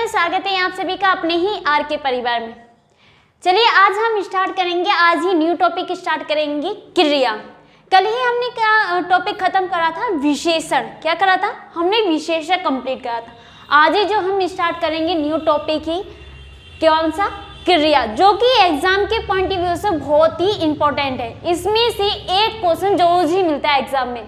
Everyone, स्वागत है आप सभी का अपने ही आर के परिवार में। चलिए आज हम स्टार्ट करेंगे, आज ही न्यू टॉपिक स्टार्ट करेंगे, क्रिया। कल ही हमने क्या टॉपिक खत्म करा था, विशेषण। क्या करा था हमने? विशेषण कंप्लीट करा था। आज ही जो हम स्टार्ट करेंगे न्यू टॉपिक ही कौन सा? क्रिया, जो कि एग्जाम के पॉइंट ऑफ व्यू से बहुत ही इंपॉर्टेंट है। इसमें से एक क्वेश्चन रोज ही मिलता है एग्जाम में।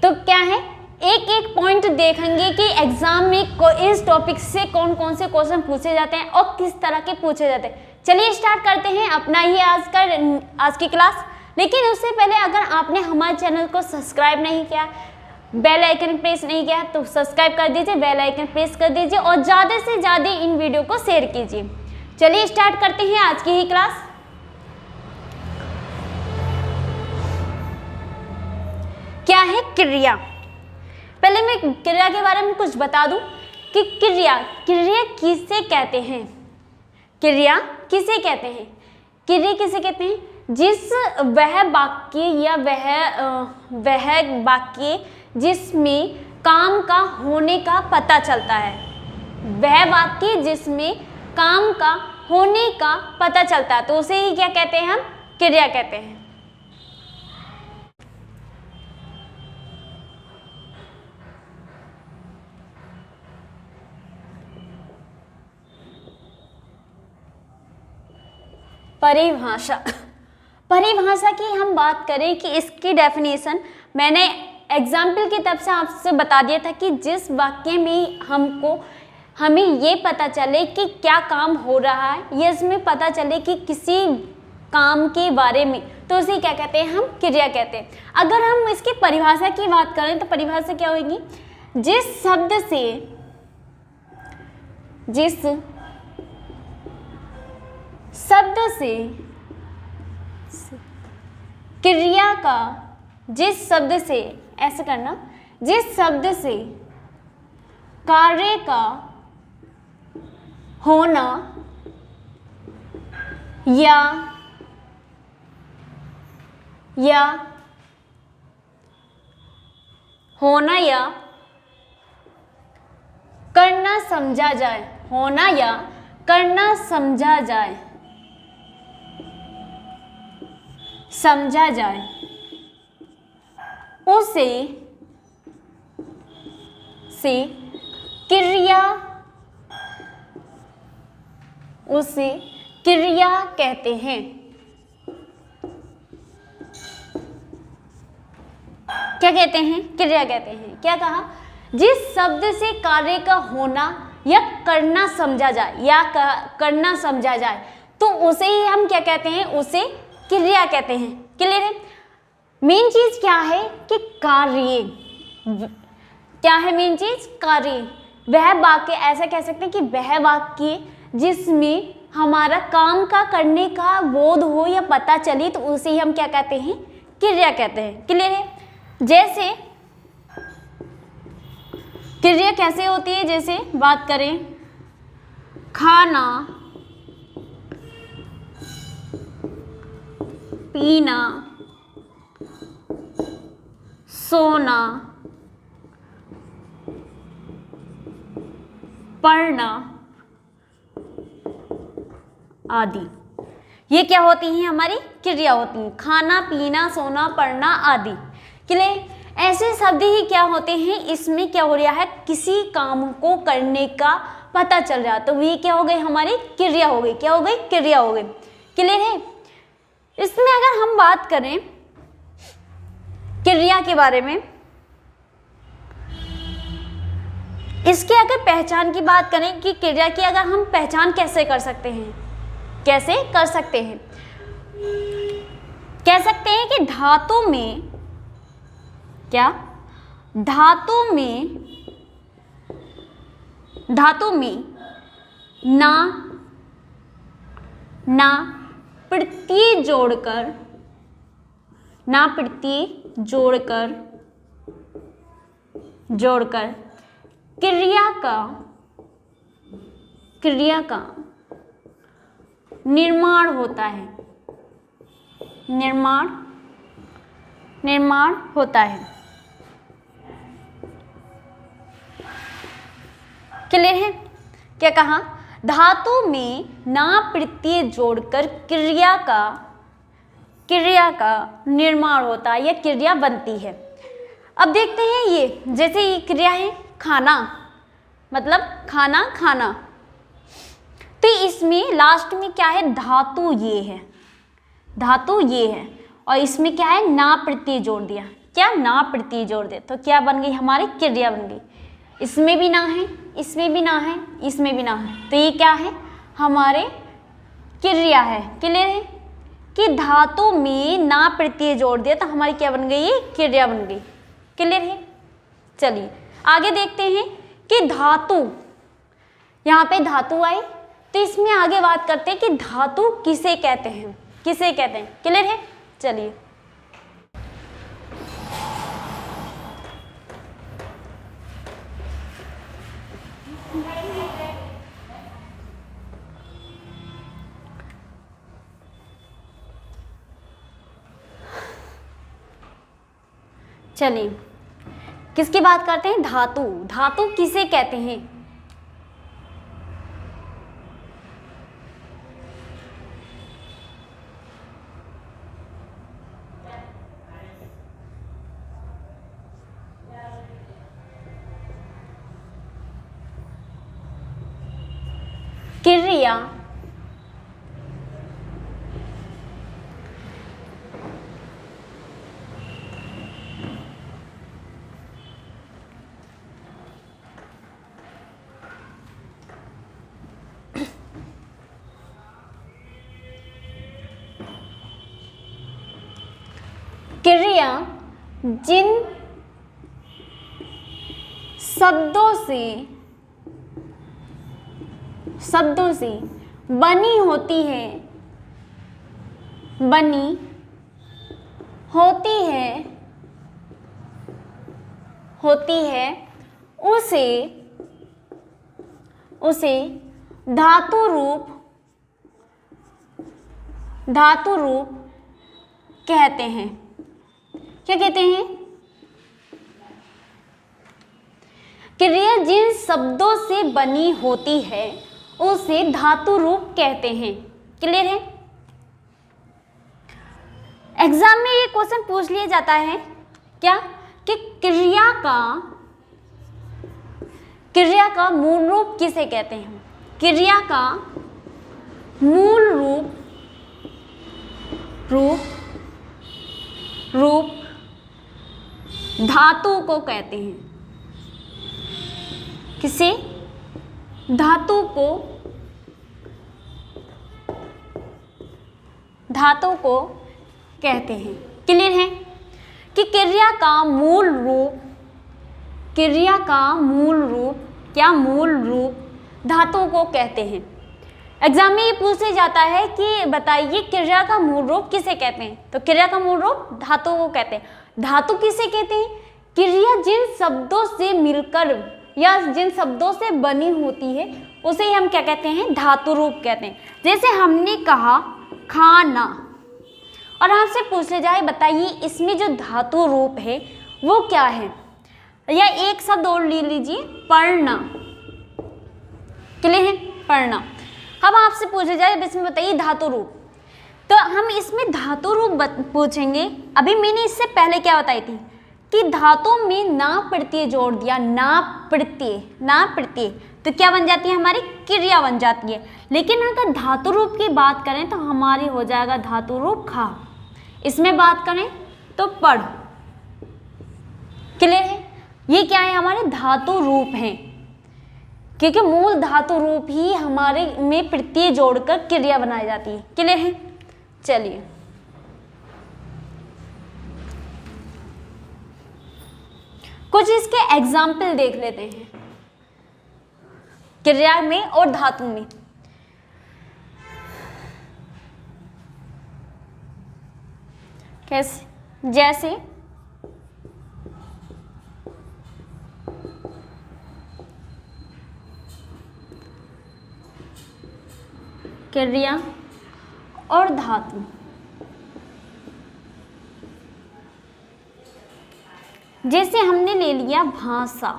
तो क्या है, एक एक पॉइंट देखेंगे कि एग्जाम में इस टॉपिक से कौन कौन से क्वेश्चन पूछे जाते हैं और किस तरह के पूछे जाते हैं। चलिए स्टार्ट करते हैं अपना ही आज की क्लास। लेकिन उससे पहले अगर आपने हमारे चैनल को सब्सक्राइब नहीं किया, बेल आइकन प्रेस नहीं किया, तो सब्सक्राइब कर दीजिए, बेल आइकन प्रेस कर दीजिए और ज़्यादा से ज़्यादा इन वीडियो को शेयर कीजिए। चलिए स्टार्ट करते हैं आज की ही क्लास। क्या है क्रिया? पहले मैं क्रिया के बारे में कुछ बता दूं कि क्रिया किसे कहते हैं। क्रिया किसे कहते हैं? क्रिया किसे कहते हैं? जिस वह वाक्य या वह वाक्य जिसमें काम का होने का पता चलता है। वह वाक्य जिसमें काम का होने का पता चलता है, तो उसे ही क्या कहते हैं? हम क्रिया कहते हैं। परिभाषा की हम बात करें कि इसकी डेफिनेशन मैंने एग्जाम्पल की तरफ से आपसे बता दिया था कि जिस वाक्य में हमें ये पता चले कि क्या काम हो रहा है, ये इसमें पता चले कि किसी काम के बारे में, तो उसे क्या कहते हैं? हम क्रिया कहते हैं। अगर हम इसकी परिभाषा की बात करें तो परिभाषा क्या होगी? जिस शब्द से क्रिया का, जिस शब्द से, ऐसे करना, जिस शब्द से कार्य का होना या करना समझा जाए, होना या करना समझा जाए, उसे क्रिया कहते हैं। क्या कहते हैं? क्रिया कहते हैं। क्या कहा? जिस शब्द से कार्य का होना या करना समझा जाए, तो उसे ही हम क्या कहते हैं? उसे क्रिया कहते हैं। क्लियर है? मेन चीज क्या है कि कार्य। क्या है मेन चीज? कार्य। वह वाक्य, ऐसा कह सकते हैं कि वह वाक्य जिसमें हमारा काम का करने का बोध हो या पता चले, तो उसे ही हम क्या कहते हैं? क्रिया कहते हैं। क्लियर है? जैसे क्रिया कैसे होती है? जैसे बात करें, खाना, पीना, सोना, पढ़ना आदि, ये क्या होती हैं? हमारी क्रिया होती हैं। खाना, पीना, सोना, पढ़ना आदि। क्लियर? ऐसे शब्द ही क्या होते हैं? इसमें क्या हो रहा है? किसी काम को करने का पता चल रहा है, तो ये क्या हो गई? हमारी क्रिया हो गई। क्या हो गई? क्रिया हो गई। क्लियर है? इसमें अगर हम बात करें क्रिया के बारे में, इसके अगर पहचान की बात करें कि क्रिया की अगर हम पहचान कैसे कर सकते हैं, कह सकते हैं कि धातु में ना प्रत्यय जोड़कर क्रिया का निर्माण होता है। निर्माण होता है। क्लियर है? क्या कहा, धातु में ना प्रत्यय जोड़कर क्रिया का निर्माण होता है या क्रिया बनती है। अब देखते हैं ये, जैसे ये क्रिया है खाना, मतलब खाना खाना, तो इसमें लास्ट में क्या है, धातु ये है, धातु ये है, और इसमें क्या है, ना प्रत्यय जोड़ दिया, क्या ना प्रत्यय जोड़ दे, तो क्या बन गई, हमारी क्रिया बन गई। इसमें भी ना है, इसमें भी ना है, इसमें भी ना है, तो ये क्या है, हमारे क्रिया है। क्लियर है कि धातु में ना प्रत्यय जोड़ दिया तो हमारी क्या बन गई, ये क्रिया बन गई। क्लियर है। चलिए आगे देखते हैं कि धातु, यहाँ पे धातु आई, तो इसमें आगे बात करते हैं कि धातु किसे कहते हैं, किसे कहते हैं। क्लियर है। चलिए चलिए किसकी बात करते हैं, धातु। धातु किसे कहते हैं, क्रिया क्रिया जिन शब्दों से बनी होती है उसे धातु रूप कहते हैं। क्या कहते हैं, क्रिया जिन शब्दों से बनी होती है उसे धातु रूप कहते हैं। क्लियर है। एग्जाम में ये क्वेश्चन पूछ लिया जाता है क्या, कि क्रिया का मूल रूप किसे कहते हैं। क्रिया का मूल रूप धातु को कहते हैं। किसे, धातु को कहते हैं। क्लियर है कि क्रिया का मूल रूप क्या, मूल रूप धातु को कहते हैं। एग्जाम में ये पूछा जाता है कि बताइए क्रिया का मूल रूप किसे कहते हैं, तो क्रिया का मूल रूप धातु को कहते हैं। धातु किसे कहते हैं, क्रिया जिन शब्दों से मिलकर या जिन शब्दों से बनी होती है उसे ही हम क्या कहते हैं, धातु रूप कहते हैं। जैसे हमने कहा खाना, और आपसे पूछा जाए बताइए इसमें जो धातु रूप है वो क्या है, या एक शब्द और ले लीजिए, पढ़ना। क्लियर है, पढ़ना। अब आपसे पूछा जाए इसमें बताइए धातु रूप, तो हम इसमें धातु रूप पूछेंगे। अभी मैंने इससे पहले क्या बताई थी कि धातु में ना प्रत्यय जोड़ दिया, ना प्रत्यय, तो क्या बन जाती है, हमारी क्रिया बन जाती है। लेकिन अगर धातु रूप की बात करें तो हमारी हो जाएगा धातु रूप खा। इसमें बात करें तो पढ़। क्लियर है। ये क्या है, हमारे धातु रूप हैं, क्योंकि मूल धातु रूप ही हमारे में प्रत्यय जोड़कर क्रिया बनाई जाती है। क्लियर है। चलिए कुछ इसके एग्जाम्पल देख लेते हैं क्रिया में और धातु में। कैसे, जैसे क्रिया और धातु। जैसे हमने ले लिया भाषा,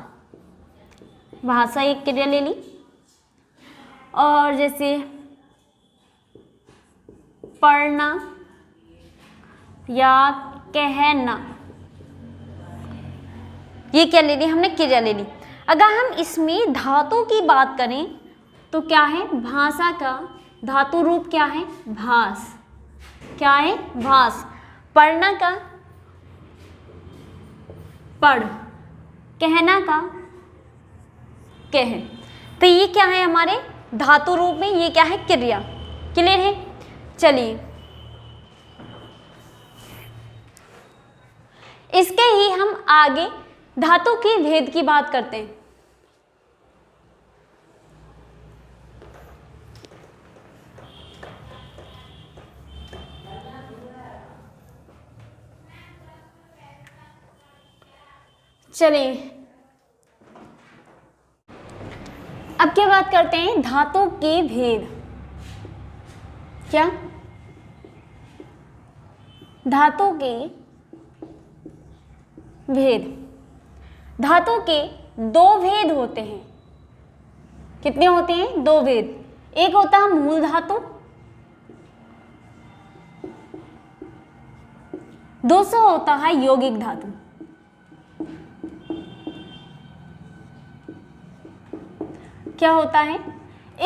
एक क्रिया ले ली, और जैसे पढ़ना या कहना, ये क्या ले ली हमने, क्रिया ले ली। अगर हम इसमें धातु की बात करें तो क्या है, भाषा का धातु रूप क्या है, भास। क्या है, भास। पढ़ना का पढ़, कहना का कह। तो ये क्या है हमारे धातु रूप में, ये क्या है, क्रिया। क्लियर है। चलिए इसके ही हम आगे धातु के भेद की बात करते हैं। चलिए अब क्या बात करते हैं, धातु के भेद। क्या, धातु के भेद। धातु के दो भेद होते हैं। कितने होते हैं, दो भेद। एक होता है मूल धातु, दूसरा होता है यौगिक धातु। क्या होता है,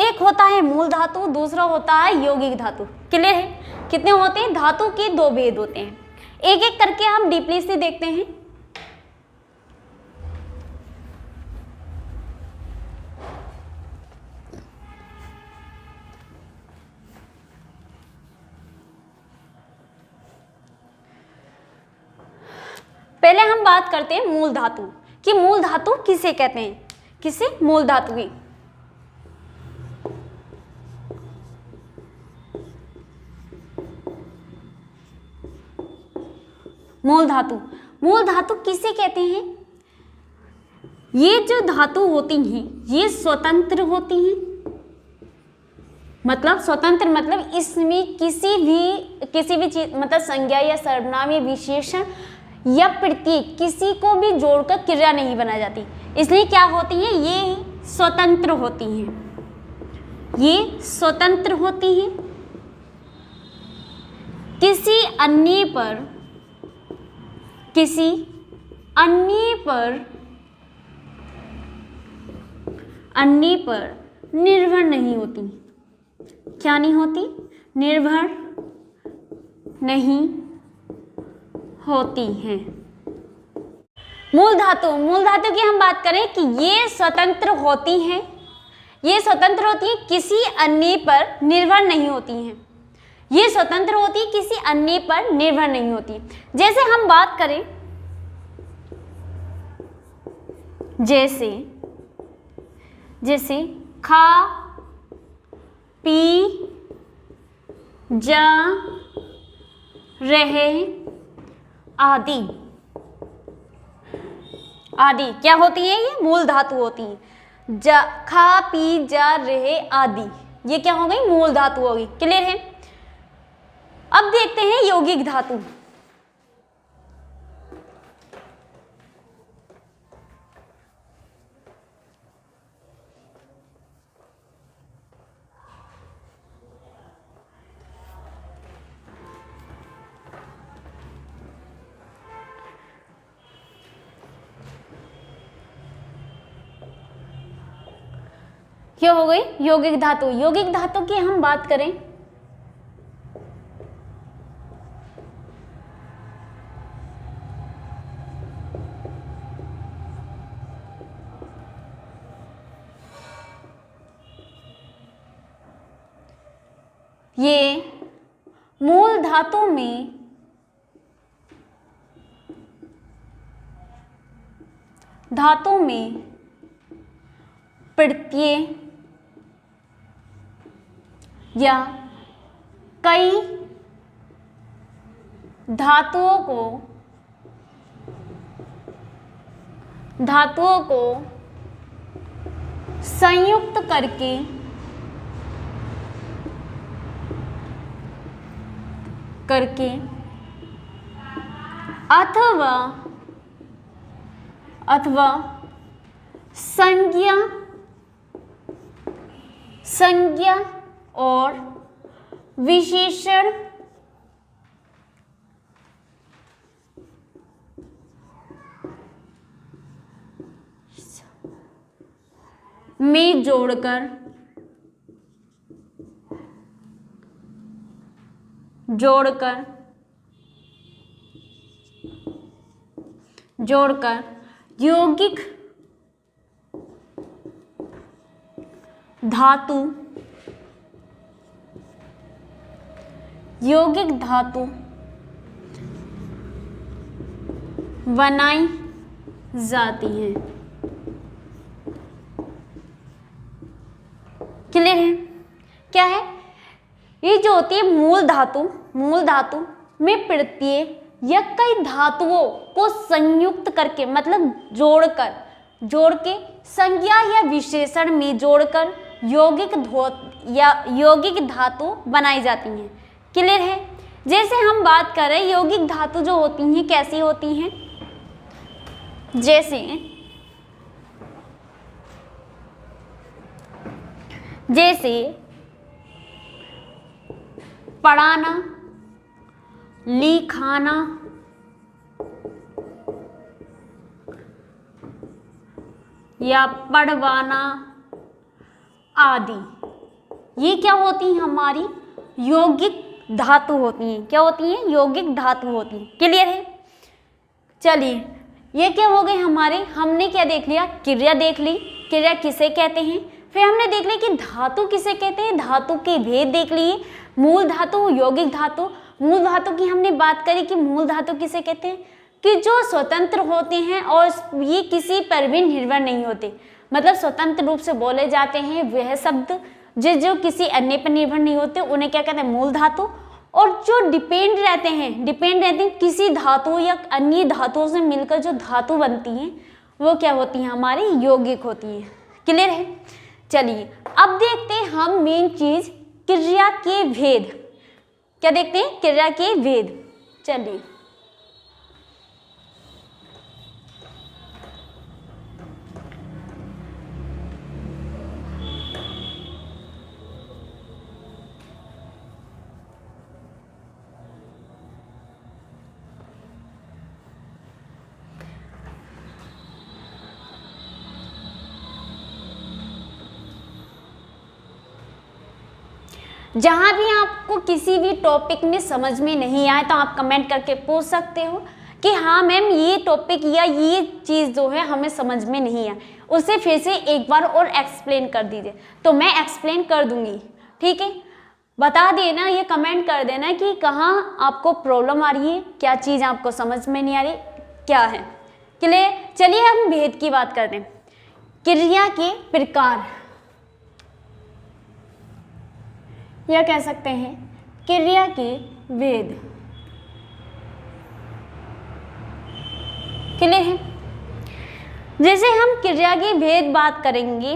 एक होता है मूल धातु, दूसरा होता है यौगिक धातु। क्लियर है। कितने होते हैं, धातु के दो भेद होते हैं। एक एक करके हम डीपली से देखते हैं। पहले हम बात करते हैं मूल धातु कि मूल धातु किसे कहते हैं, किसे, मूल धातु की। मूल धातु, मूल धातु किसे कहते हैं, ये जो धातु होती हैं ये स्वतंत्र होती हैं। मतलब स्वतंत्र मतलब इसमें किसी भी चीज मतलब संज्ञा या सर्वनाम या विशेषण या प्रतीक किसी को भी जोड़कर क्रिया नहीं बनाई जाती, इसलिए क्या होती हैं, ये स्वतंत्र होती हैं। ये स्वतंत्र होती हैं, किसी अन्य पर निर्भर नहीं होती। क्या नहीं होती, निर्भर नहीं होती हैं। मूल धातु की हम बात करें कि ये स्वतंत्र होती हैं, ये स्वतंत्र होती है, किसी अन्य पर निर्भर नहीं होती हैं। ये स्वतंत्र होती है, किसी अन्य पर निर्भर नहीं होती। जैसे हम बात करें, जैसे खा, पी, जा, रहे आदि क्या होती है, ये मूल धातु होती है। खा, पी, जा, रहे आदि ये क्या हो गई, मूल धातु होगी। क्लियर है। अब देखते हैं यौगिक धातु। क्या हो गई, यौगिक धातु। यौगिक धातु की हम बात करें, ये मूल धातु में प्रत्यय या कई धातुओं को संयुक्त करके अथवा संज्ञा संज्ञा और विशेषण में जोड़कर यौगिक धातु बनाई जाती हैं। क्लियर है? क्या है ये जो होती है मूल धातु में प्रत्यय या कई धातुओं को संयुक्त करके मतलब जोड़ के संज्ञा या विशेषण में जोड़कर यौगिक धातु बनाई जाती हैं। क्लियर है? जैसे हम बात कर रहे हैं यौगिक धातु जो होती हैं कैसी होती हैं, जैसे पढ़ाना, लिखाना, या पढ़वाना आदि, ये क्या होती हैं हमारी यौगिक धातु होती हैं। क्या होती हैं? यौगिक धातु होती हैं। क्लियर है? चलिए ये क्या हो गए हमारे, हमने क्या देख लिया, क्रिया देख ली, क्रिया किसे कहते हैं, फिर हमने देख लिया कि धातु किसे कहते हैं, धातु के भेद देख लिए, मूल धातु, यौगिक धातु। मूल धातु की हमने बात करी कि मूल धातु किसे कहते हैं कि जो स्वतंत्र होते हैं और ये किसी पर भी निर्भर नहीं होते, मतलब स्वतंत्र रूप से बोले जाते हैं वह शब्द जो किसी अन्य पर निर्भर नहीं होते उन्हें क्या कहते हैं, मूल धातु। और जो डिपेंड रहते हैं किसी धातु या अन्य धातुओं से मिलकर जो धातु बनती हैं वो क्या होती हैं, हमारी यौगिक होती हैं। क्लियर है? चलिए अब देखते हैं हम मेन चीज क्रिया के भेद। क्या देखते हैं? क्रिया के भेद। चलिए जहाँ भी आपको किसी भी टॉपिक में समझ में नहीं आए तो आप कमेंट करके पूछ सकते हो कि हाँ मैम ये टॉपिक या ये चीज़ जो है हमें समझ में नहीं है, उसे फिर से एक बार और एक्सप्लेन कर दीजिए तो मैं एक्सप्लेन कर दूंगी। ठीक है? बता देना, ये कमेंट कर देना कि कहाँ आपको प्रॉब्लम आ रही है, क्या चीज़ आपको समझ में नहीं आ रही, क्या है। क्लियर? चलिए हम भेद की बात करते हैं। क्रिया के प्रकार या कह सकते हैं क्रिया के भेद। क्लियर है? जैसे हम क्रिया के भेद बात करेंगे,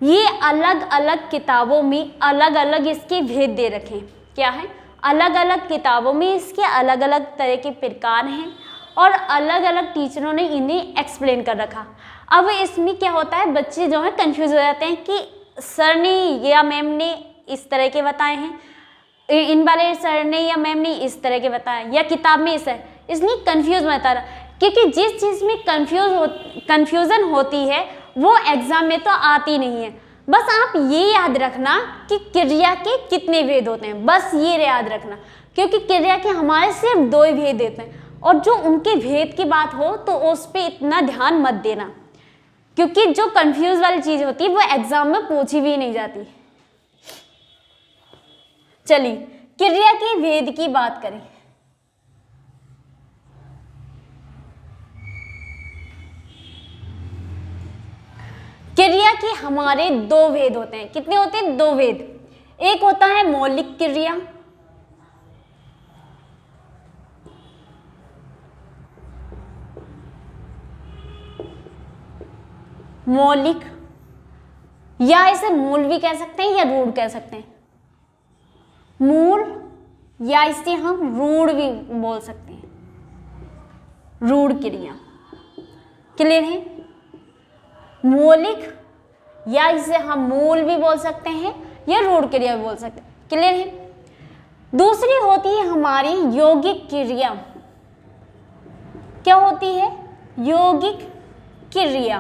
ये अलग अलग किताबों में अलग अलग इसके भेद दे रखे हैं। क्या है? अलग अलग किताबों में इसके अलग अलग तरह के प्रकार हैं और अलग अलग टीचरों ने इन्हें एक्सप्लेन कर रखा। अब इसमें क्या होता है, बच्चे जो है कंफ्यूज हो जाते हैं कि सर ने या मैम ने इस तरह के बताए हैं, इन वाले सर ने या मैम ने इस तरह के बताए, या किताब में इसलिए कंफ्यूज बता रहा, क्योंकि जिस चीज़ में कंफ्यूजन होती है वो एग्जाम में तो आती नहीं है। बस आप ये याद रखना कि क्रिया के कितने भेद होते हैं, बस ये याद रखना, क्योंकि क्रिया के हमारे सिर्फ 2 ही भेद होते हैं और जो उनके भेद की बात हो तो उस पर इतना ध्यान मत देना, क्योंकि जो कंफ्यूज वाली चीज़ होती है वो एग्जाम में पूछी भी नहीं जाती। चलिए क्रिया के भेद की बात करें। क्रिया के हमारे 2 भेद होते हैं। कितने होते हैं? 2 भेद। एक होता है मौलिक क्रिया, मौलिक, या इसे मूल भी कह सकते हैं या रूढ़ कह सकते हैं, मूल, या इसे हम रूढ़ भी बोल सकते हैं, रूढ़ क्रिया। क्लियर है? मौलिक, या इसे हम मूल भी बोल सकते हैं या रूढ़ क्रिया भी बोल सकते हैं। क्लियर है। दूसरी होती है हमारी यौगिक क्रिया। क्या होती है? यौगिक क्रिया।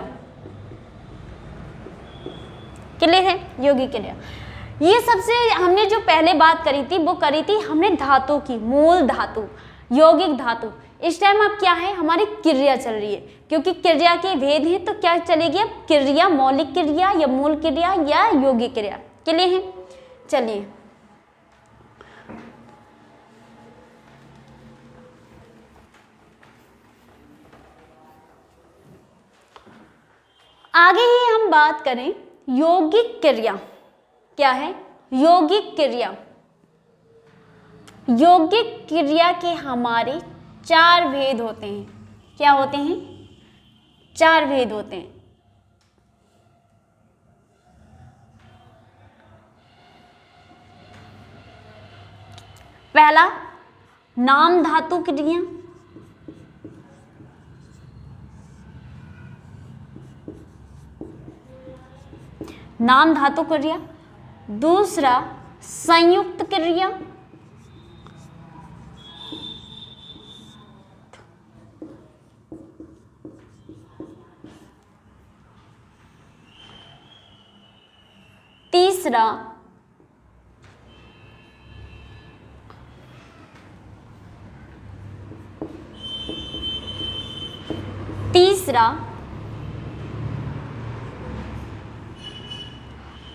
क्लियर है? यौगिक क्रिया। ये सबसे हमने जो पहले बात करी थी वो करी थी हमने धातु की, मूल धातु, यौगिक धातु। इस टाइम अब क्या है? हमारी क्रिया चल रही है, क्योंकि क्रिया के भेद हैं तो क्या चलेगी अब? क्रिया, मौलिक क्रिया या मूल क्रिया या यौगिक क्रिया। क्लियर है? चलिए आगे ही हम बात करें यौगिक क्रिया। क्या है? यौगिक क्रिया। यौगिक क्रिया के हमारे 4 भेद होते हैं। क्या होते हैं? 4 भेद होते हैं। पहला, नाम धातु क्रिया। नाम धातु क्रिया। दूसरा, संयुक्त क्रिया। तीसरा,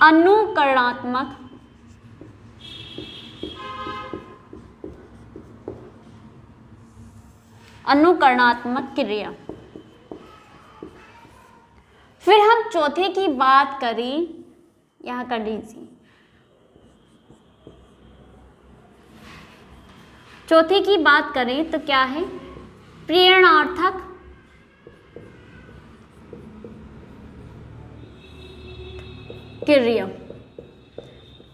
अनुकरणात्मक क्रिया। फिर हम चौथे की बात करें, यहां कर लीजिए। चौथे की बात करें तो क्या है? प्रेरणार्थक क्रिया।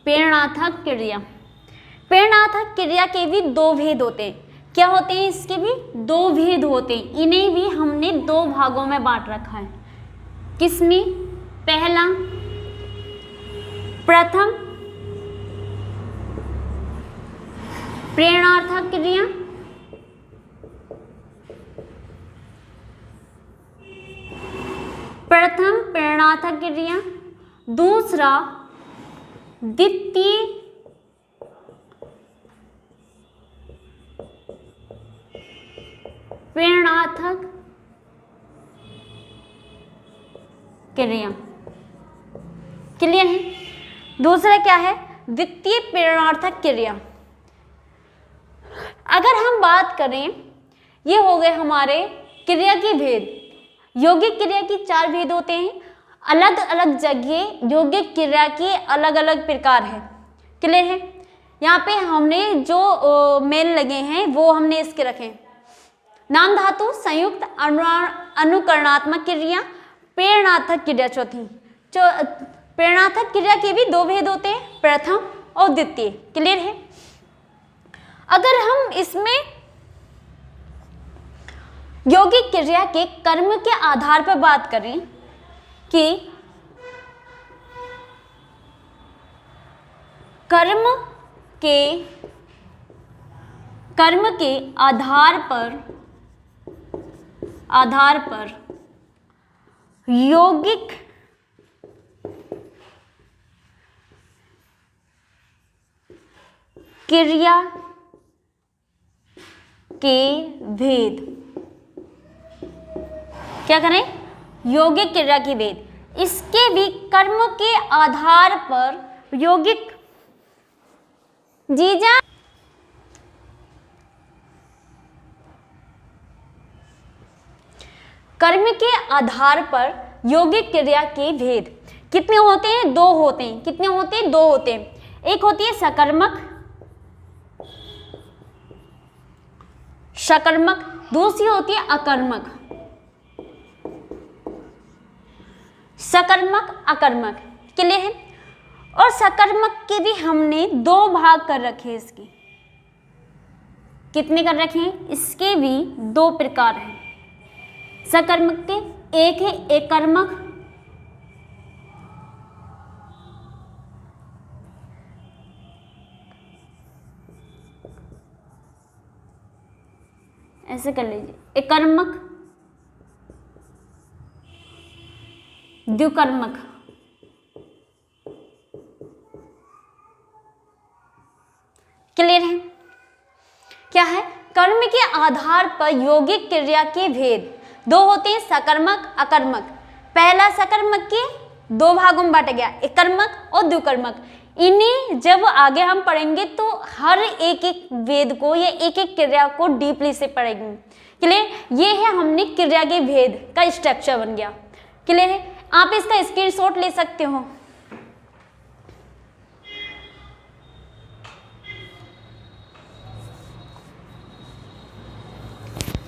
प्रेरणार्थक क्रिया। प्रेरणार्थक क्रिया के भी 2 भेद होते हैं। क्या होते हैं? इसके भी 2 भेद होते हैं। इन्हें भी हमने 2 भागों में बांट रखा है। किसमें? पहला, प्रथम प्रेरणार्थक क्रिया। प्रथम प्रेरणार्थक क्रिया। दूसरा, द्वितीय प्रेरणार्थक क्रिया। क्लियर है? दूसरा क्या है? द्वितीय प्रेरणार्थक क्रिया। अगर हम बात करें, ये हो गए हमारे क्रिया के भेद। यौगिक क्रिया की 4 भेद होते हैं। अलग अलग जगह यौगिक क्रिया के अलग अलग प्रकार है। क्लियर है? यहाँ पे हमने जो मेल लगे हैं वो हमने इसके रखे। नाम धातु, संयुक्त, अनुकरणात्मक क्रिया, प्रेरणार्थक क्रिया। चौथी, प्रेरणार्थक क्रिया के भी 2 भेद होते हैं, प्रथम और द्वितीय। क्लियर है? अगर हम इसमें यौगिक क्रिया के कर्म के आधार पर बात करें कि कर्म के आधार पर यौगिक क्रिया के भेद। क्या करें? यौगिक क्रिया के भेद। इसके भी कर्म के आधार पर यौगिक जीजा कर्म के आधार पर यौगिक क्रिया के भेद कितने होते हैं? 2 होते हैं। कितने होते हैं? 2 होते हैं। एक होती है सकर्मक, दूसरी होती है अकर्मक। सकर्मक, अकर्मक। क्लियर है? और सकर्मक के भी हमने 2 भाग कर रखे। इसके कितने कर रखे हैं? इसके भी 2 प्रकार हैं सकर्मक के। एक है एकर्मक ऐसे कर लीजिए, एकर्मक, द्विकर्मक। क्लियर है? क्या है? कर्म के आधार पर यौगिक क्रिया के भेद दो होते हैं, सकर्मक, अकर्मक। पहला सकर्मक के दो भागों में बांटा गया, एकर्मक और द्विकर्मक। इन्हें जब आगे हम पढ़ेंगे तो हर एक एक वेद को या एक एक क्रिया को डीपली से पढ़ेंगे। क्लियर? ये है हमने क्रिया के भेद का स्ट्रक्चर बन गया। क्लियर है? आप इसका स्क्रीनशॉट ले सकते हो।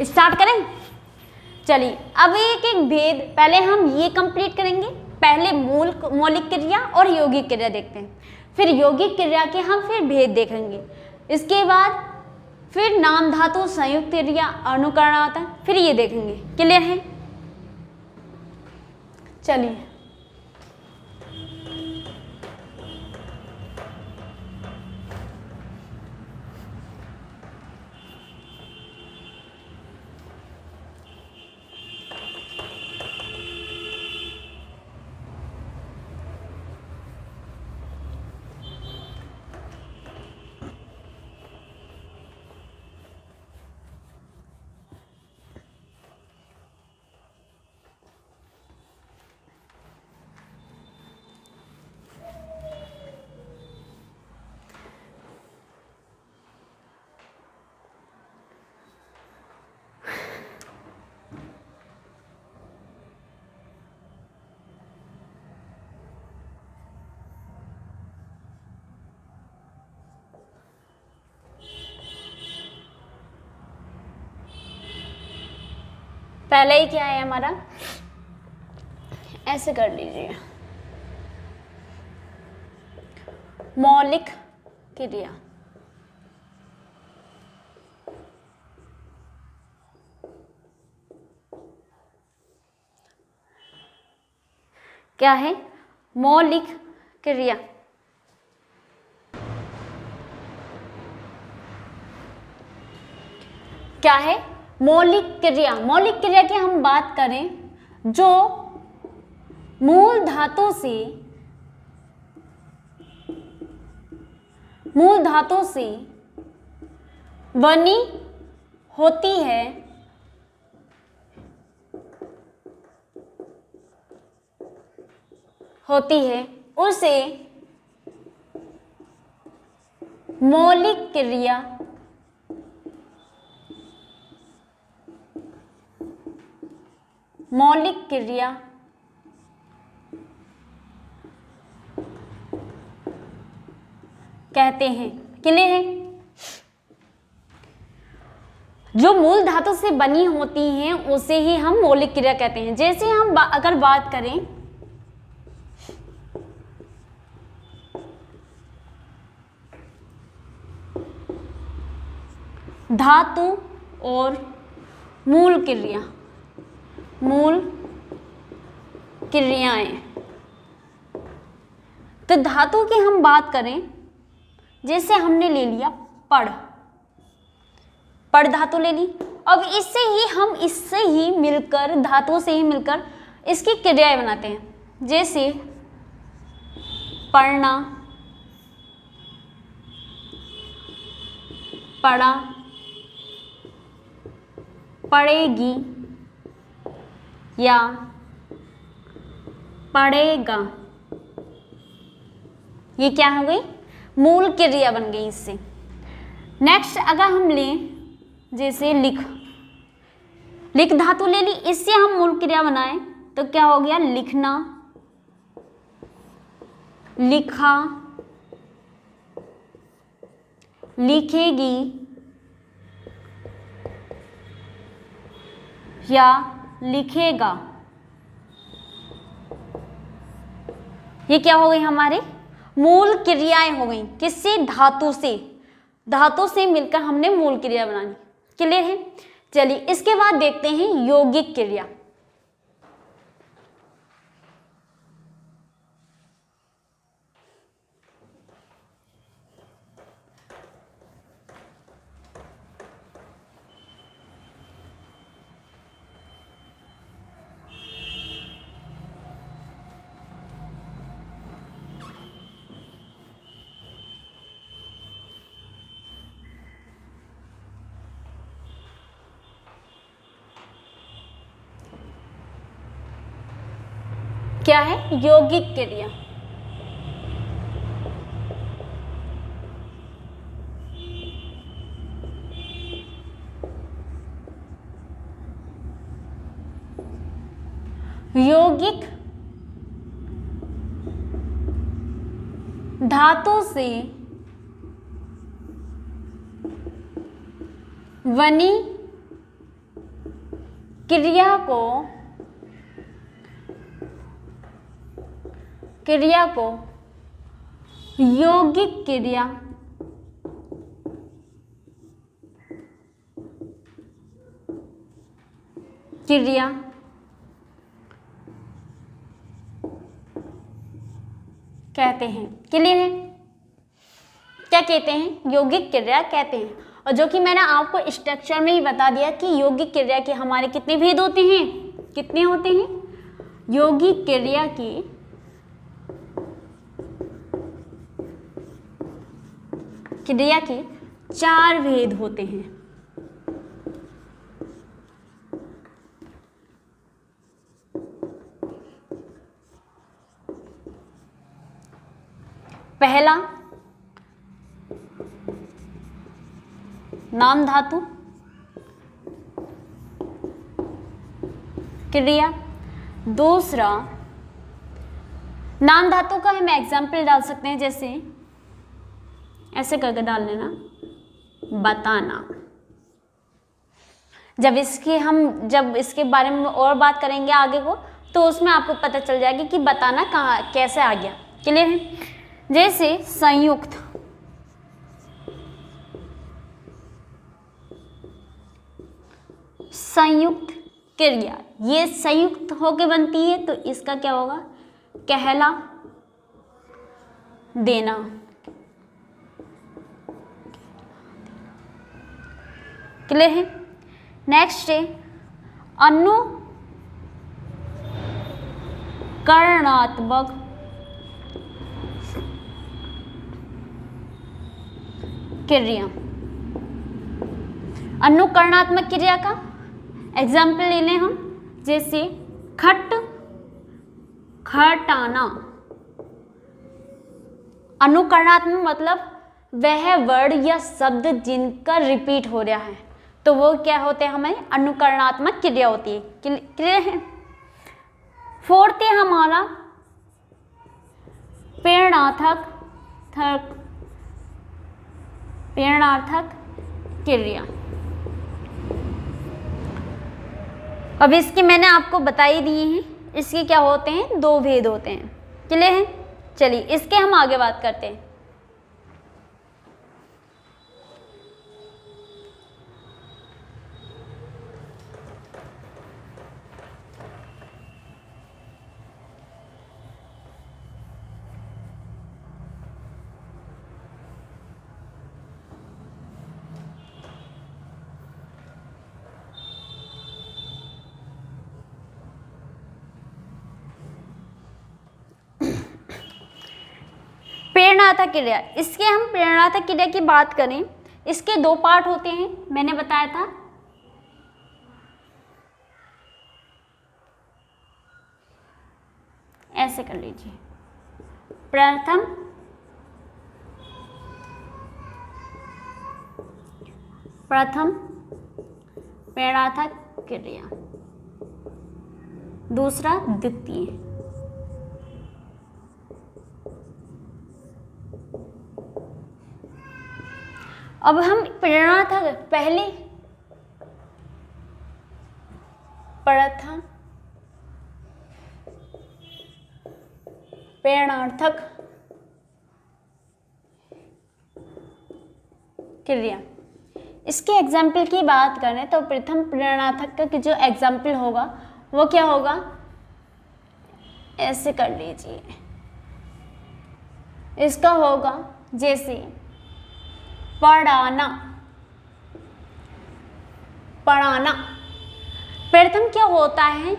स्टार्ट करें? चलिए अब एक एक भेद पहले हम ये कंप्लीट करेंगे। पहले मौलिक क्रिया और यौगिक क्रिया देखते हैं, फिर यौगिक क्रिया के हम फिर भेद देखेंगे। इसके बाद फिर नाम धातु संयुक्त क्रिया अनुकरण आता है, फिर ये देखेंगे। क्लियर है? चलिए पहले ही क्या है हमारा, ऐसे कर लीजिए, मौलिक क्रिया। क्या है? मौलिक क्रिया। क्या है? मौलिक क्रिया। मौलिक क्रिया की हम बात करें जो मूल धातु से बनी होती है, उसे मौलिक क्रिया कहते हैं। क्लियर है? जो मूल धातु से बनी होती हैं उसे ही हम मौलिक क्रिया कहते हैं। जैसे हम अगर बात करें धातु और मूल क्रियाएं, तो धातु की हम बात करें, जैसे हमने ले लिया पड़ धातु ले ली। अब इससे ही मिलकर, धातुओं से ही मिलकर इसकी क्रियाएं बनाते हैं। जैसे पढ़ना, पढ़ा, पढ़ेगी या पढ़ेगा, ये क्या हो गई? मूल क्रिया बन गई इससे। नेक्स्ट अगर हम लें जैसे लिख धातु ले ली, इससे हम मूल क्रिया बनाएं तो क्या हो गया? लिखना, लिखा, लिखेगी या लिखेगा। ये क्या हो गई? हमारे मूल क्रियाएं हो गई। किससे? धातु से मिलकर हमने मूल क्रिया बनानी। क्लियर है? चलिए इसके बाद देखते हैं यौगिक क्रिया। क्या है? यौगिक क्रिया। यौगिक धातु से बनी क्रिया को यौगिक क्रिया कहते हैं। क्लियर है? क्या कहते हैं? यौगिक क्रिया कहते हैं। और जो कि मैंने आपको स्ट्रक्चर में ही बता दिया कि यौगिक क्रिया के हमारे कितने भेद होते हैं, कितने होते हैं? यौगिक क्रिया के 4 भेद होते हैं। पहला नाम धातु क्रिया। दूसरा नाम धातु का हम एग्जाम्पल डाल सकते हैं, जैसे ऐसे करके डाल लेना, बताना। जब इसके बारे में और बात करेंगे आगे को, तो उसमें आपको पता चल जाएगा कि बताना कहाँ कैसे आ गया। क्लियर है? जैसे संयुक्त, संयुक्त क्रिया, ये संयुक्त होके बनती है, तो इसका क्या होगा? कहला देना। क्लियर है? नेक्स्ट है अनुकरणात्मक क्रिया। अनुकरणात्मक क्रिया का एग्जाम्पल ले लें हम, जैसे खटाना। अनुकरणात्मक मतलब वह वर्ड या शब्द जिनका रिपीट हो रहा है, तो वो क्या होते हैं? हमें अनुकरणात्मक क्रिया होती है। क्लियर है? फोर्थ है हमारा प्रेरणार्थक क्रिया। अब इसके मैंने आपको बता ही दिए हैं, इसके क्या होते हैं? 2 भेद होते हैं। क्लियर है? चलिए इसके हम आगे बात करते हैं। प्रेरणार्थक क्रिया, इसके हम प्रेरणार्थक क्रिया की बात करें, इसके 2 पार्ट होते हैं, मैंने बताया था। ऐसे कर लीजिए, प्रथम प्रेरणार्थक क्रिया, दूसरा द्वितीय। अब हम प्रेरणार्थक पहले प्रथम प्रेरणार्थक क्रिया, इसके एग्जाम्पल की बात करें तो प्रथम प्रेरणार्थक का जो एग्जाम्पल होगा वो क्या होगा? ऐसे कर लीजिए, इसका होगा जैसे पढ़ाना। प्रथम क्या होता है?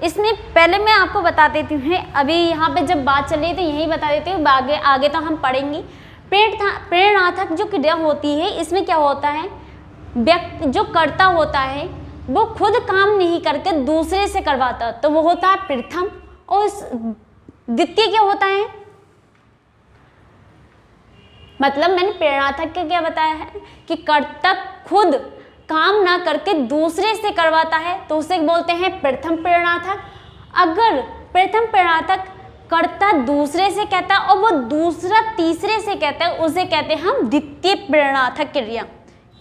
इसमें पहले मैं आपको बता देती हूँ, अभी यहाँ पे जब बात चल रही है तो यही बता देती हूँ, आगे तो हम पढ़ेंगे। प्रेरणार्थक जो क्रिया होती है, इसमें क्या होता है? व्यक्ति जो कर्ता होता है वो खुद काम नहीं करके दूसरे से करवाता, तो वो होता है प्रथम। और इस द्वितीय क्या होता है, मतलब मैंने प्रेरणार्थक का क्या बताया है कि कर्ता खुद काम ना करके दूसरे से करवाता है तो उसे बोलते हैं प्रथम प्रेरणार्थक। अगर प्रथम प्रेरणार्थक कर्ता दूसरे से कहता है और वो दूसरा तीसरे से कहता है, उसे कहते हैं हम द्वितीय प्रेरणार्थक क्रिया।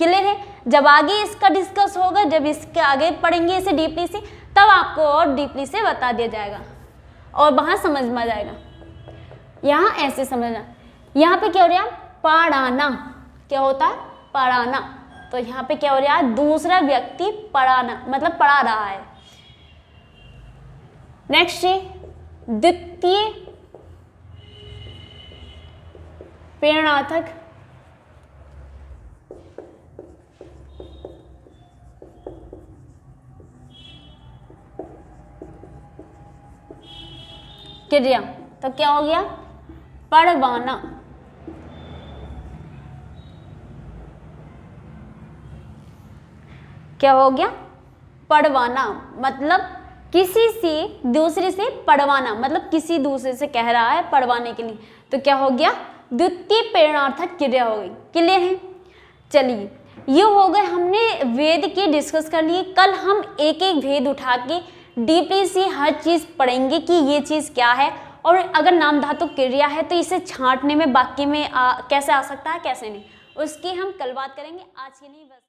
क्लियर है? जब आगे इसका डिस्कस होगा, जब इसके आगे पढ़ेंगे इसे डीपली से, तब आपको और डीपली से बता दिया जाएगा और वहां समझ में आ जाएगा। यहाँ ऐसे समझना, यहाँ पे क्या हो रहा है, पढ़ाना। क्या होता है, पढ़ाना। तो यहाँ पे क्या हो रहा है, दूसरा व्यक्ति पढ़ाना मतलब पढ़ा रहा है। नेक्स्ट है द्वितीय प्रेरणार्थक क्रिया। तो क्या हो गया, पढ़वाना। क्या हो गया, पढ़वाना मतलब किसी से दूसरे से पढ़वाना, मतलब किसी दूसरे से कह रहा है पढ़वाने के लिए, तो क्या हो गया, द्वितीय प्रेरणार्थक क्रिया हो गई। क्लियर है? चलिए ये हो गए, हमने वेद के डिस्कस कर लिए। कल हम एक एक भेद उठा के डीपली से हर चीज पढ़ेंगे कि ये चीज क्या है, और अगर नाम धातु क्रिया है तो इसे छांटने में वाक्य में कैसे आ सकता है, कैसे नहीं, उसकी हम कल बात करेंगे। आज के लिए बस।